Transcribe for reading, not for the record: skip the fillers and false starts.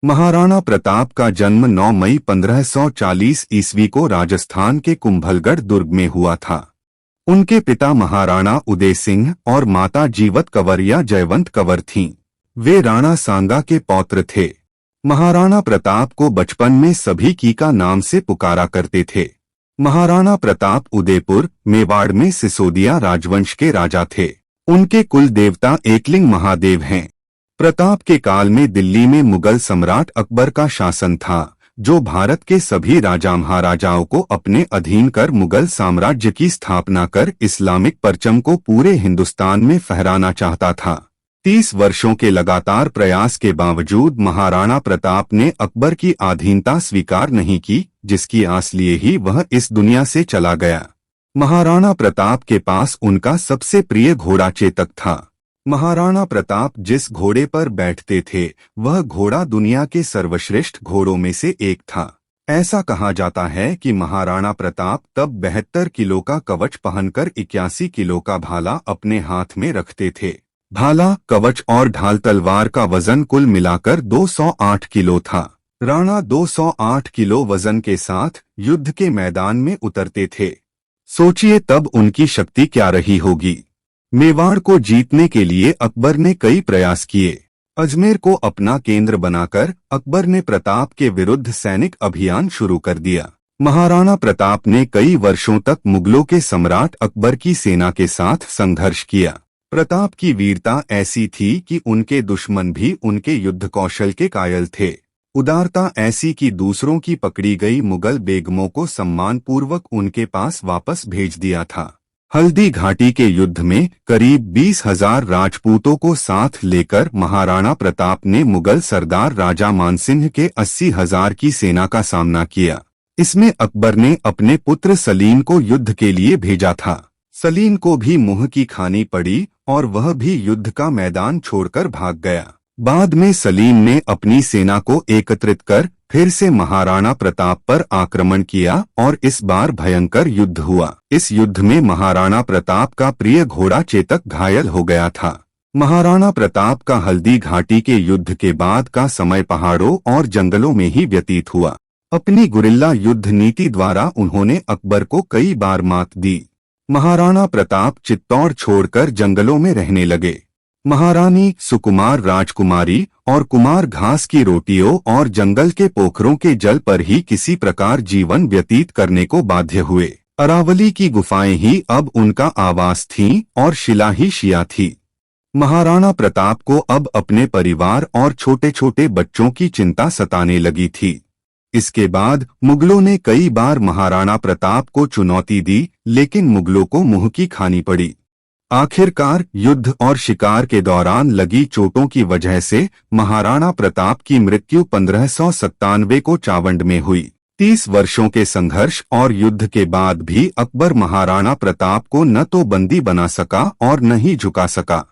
महाराणा प्रताप का जन्म 9 मई 1540 ईस्वी को राजस्थान के कुंभलगढ़ दुर्ग में हुआ था। उनके पिता महाराणा उदय सिंह और माता जीवत कंवर या जयवंत कंवर थीं। वे राणा सांगा के पौत्र थे। महाराणा प्रताप को बचपन में सभी कीका नाम से पुकारा करते थे। महाराणा प्रताप उदयपुर मेवाड़ में सिसोदिया राजवंश के राजा थे। उनके कुल देवता एकलिंग महादेव हैं। प्रताप के काल में दिल्ली में मुगल सम्राट अकबर का शासन था, जो भारत के सभी राजा महाराजाओं को अपने अधीन कर मुगल साम्राज्य की स्थापना कर इस्लामिक परचम को पूरे हिंदुस्तान में फहराना चाहता था। 30 वर्षों के लगातार प्रयास के बावजूद महाराणा प्रताप ने अकबर की अधीनता स्वीकार नहीं की, जिसकी आस लिए ही वह इस दुनिया से चला गया। महाराणा प्रताप के पास उनका सबसे प्रिय घोड़ा चेतक था। महाराणा प्रताप जिस घोड़े पर बैठते थे वह घोड़ा दुनिया के सर्वश्रेष्ठ घोड़ों में से एक था। ऐसा कहा जाता है कि महाराणा प्रताप तब 72 किलो का कवच पहनकर 81 किलो का भाला अपने हाथ में रखते थे। भाला, कवच और ढाल तलवार का वजन कुल मिलाकर 208 किलो था। राणा 208 किलो वजन के साथ युद्ध के मैदान में उतरते थे। सोचिए तब उनकी शक्ति क्या रही होगी। मेवाड़ को जीतने के लिए अकबर ने कई प्रयास किए। अजमेर को अपना केंद्र बनाकर अकबर ने प्रताप के विरुद्ध सैनिक अभियान शुरू कर दिया। महाराणा प्रताप ने कई वर्षों तक मुगलों के सम्राट अकबर की सेना के साथ संघर्ष किया। प्रताप की वीरता ऐसी थी कि उनके दुश्मन भी उनके युद्ध कौशल के कायल थे। उदारता ऐसी कि दूसरों की पकड़ी गई मुगल बेगमों को सम्मानपूर्वक उनके पास वापस भेज दिया था। हल्दी घाटी के युद्ध में करीब 20,000 राजपूतों को साथ लेकर महाराणा प्रताप ने मुगल सरदार राजा मानसिंह के 80,000 की सेना का सामना किया। इसमें अकबर ने अपने पुत्र सलीम को युद्ध के लिए भेजा था। सलीम को भी मुंह की खानी पड़ी और वह भी युद्ध का मैदान छोड़कर भाग गया। बाद में सलीम ने अपनी सेना को एकत्रित कर फिर से महाराणा प्रताप पर आक्रमण किया और इस बार भयंकर युद्ध हुआ। इस युद्ध में महाराणा प्रताप का प्रिय घोड़ा चेतक घायल हो गया था। महाराणा प्रताप का हल्दी घाटी के युद्ध के बाद का समय पहाड़ों और जंगलों में ही व्यतीत हुआ। अपनी गुरिल्ला युद्ध नीति द्वारा उन्होंने अकबर को कई बार मात दी। महाराणा प्रताप चित्तौड़ छोड़कर जंगलों में रहने लगे। महारानी सुकुमार राजकुमारी और कुमार घास की रोटियों और जंगल के पोखरों के जल पर ही किसी प्रकार जीवन व्यतीत करने को बाध्य हुए। अरावली की गुफाएं ही अब उनका आवास थीं और शिला ही शिया थी। महाराणा प्रताप को अब अपने परिवार और छोटे छोटे बच्चों की चिंता सताने लगी थी। इसके बाद मुगलों ने कई बार महाराणा प्रताप को चुनौती दी, लेकिन मुगलों को मुंह की खानी पड़ी। आखिरकार युद्ध और शिकार के दौरान लगी चोटों की वजह से महाराणा प्रताप की मृत्यु 1597 को चावंड में हुई। 30 वर्षों के संघर्ष और युद्ध के बाद भी अकबर महाराणा प्रताप को न तो बंदी बना सका और न ही झुका सका।